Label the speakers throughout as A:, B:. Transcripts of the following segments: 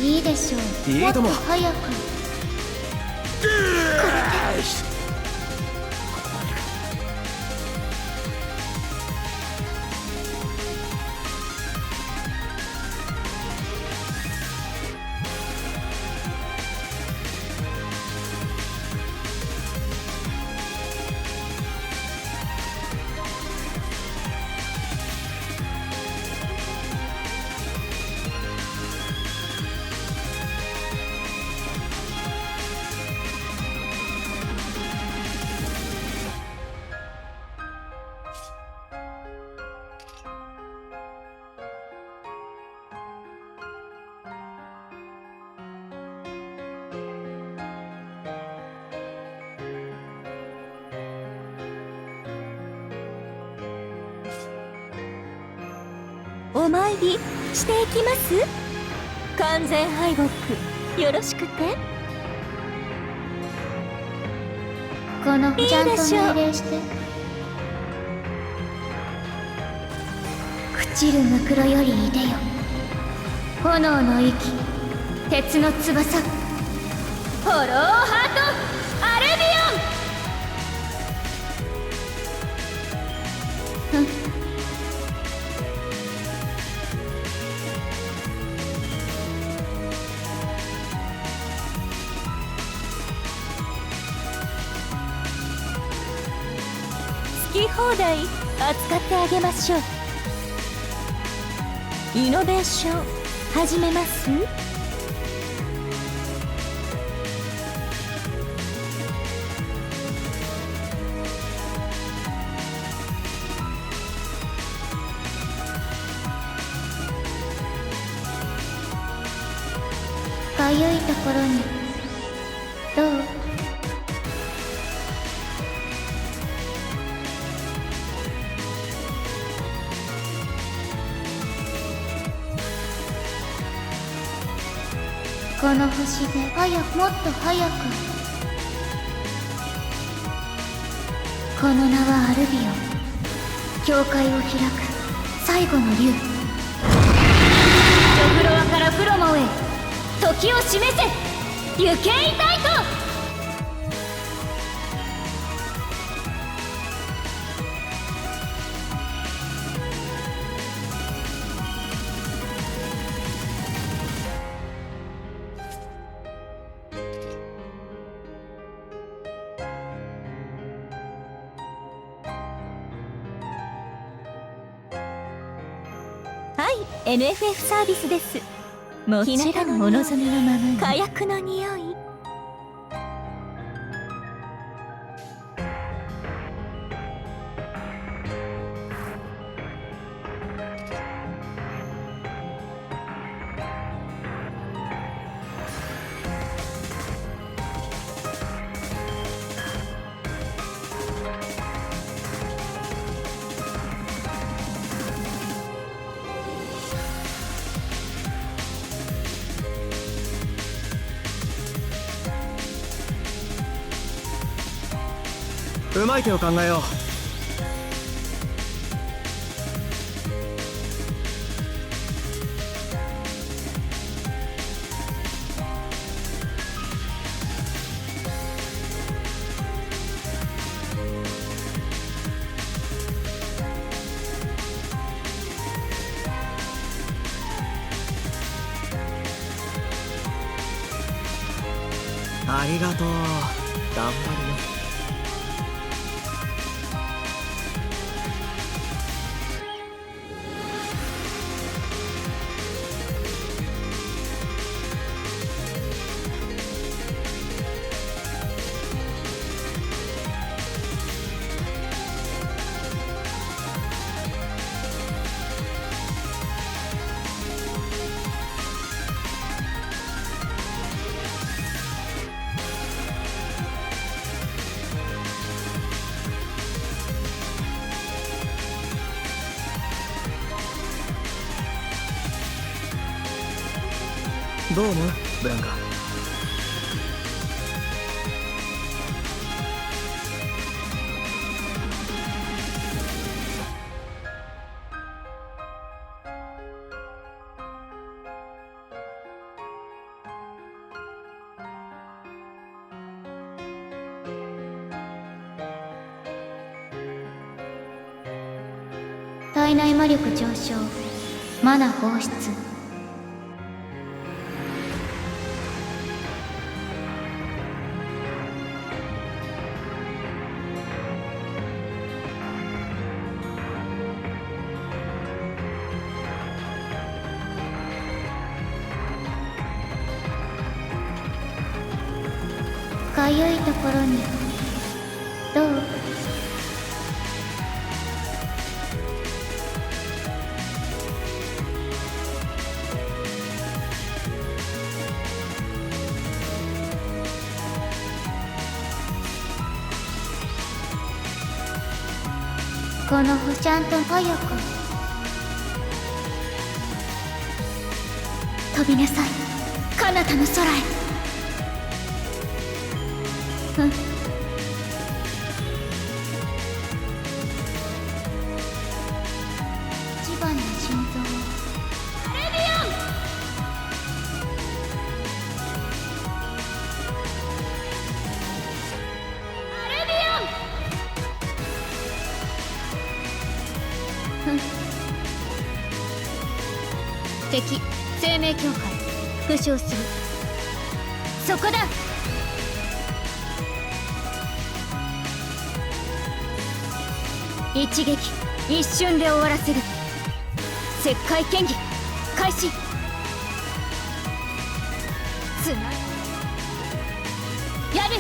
A: いいでしょう。
B: いいとも。
A: もっと早く。
C: お参りしていきます。完全敗北よろしくて。
A: この
C: いいでしょう。
A: ちゃんと命令して。朽ちるムクロよりいでよ。炎の息、鉄の翼、フォローハートアルビオン。ふん。
C: 好き放題扱ってあげましょう。イノベーション始めます。
A: かゆいところにどう？この星でもっと早く。この名はアルビオン、教会を開く最後の竜。ジョフロアからフロモへ時を示せ、デュケイタイト。
C: はい、NFF サービスです。もちろんお望みのままに。火薬の匂い。
B: うまい手を考えよう。ありがとう。頑張るよ。どう思うブランカ？
A: 体内魔力上昇、マナ放出。かゆいところにどう？このちゃんと早く飛びなさい、彼方の空へ。一番の心臓アレビオン。アレビオン。敵生命境界負傷する。そこだ。一撃一瞬で終わらせる。石灰剣技開始。つなやる。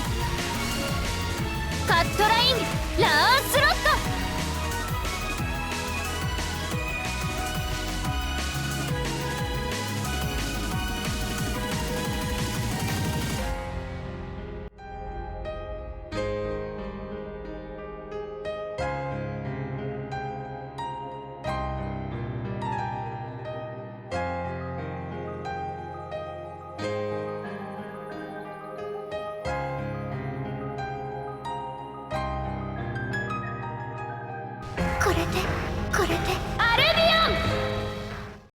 A: カットラインランスロット。これで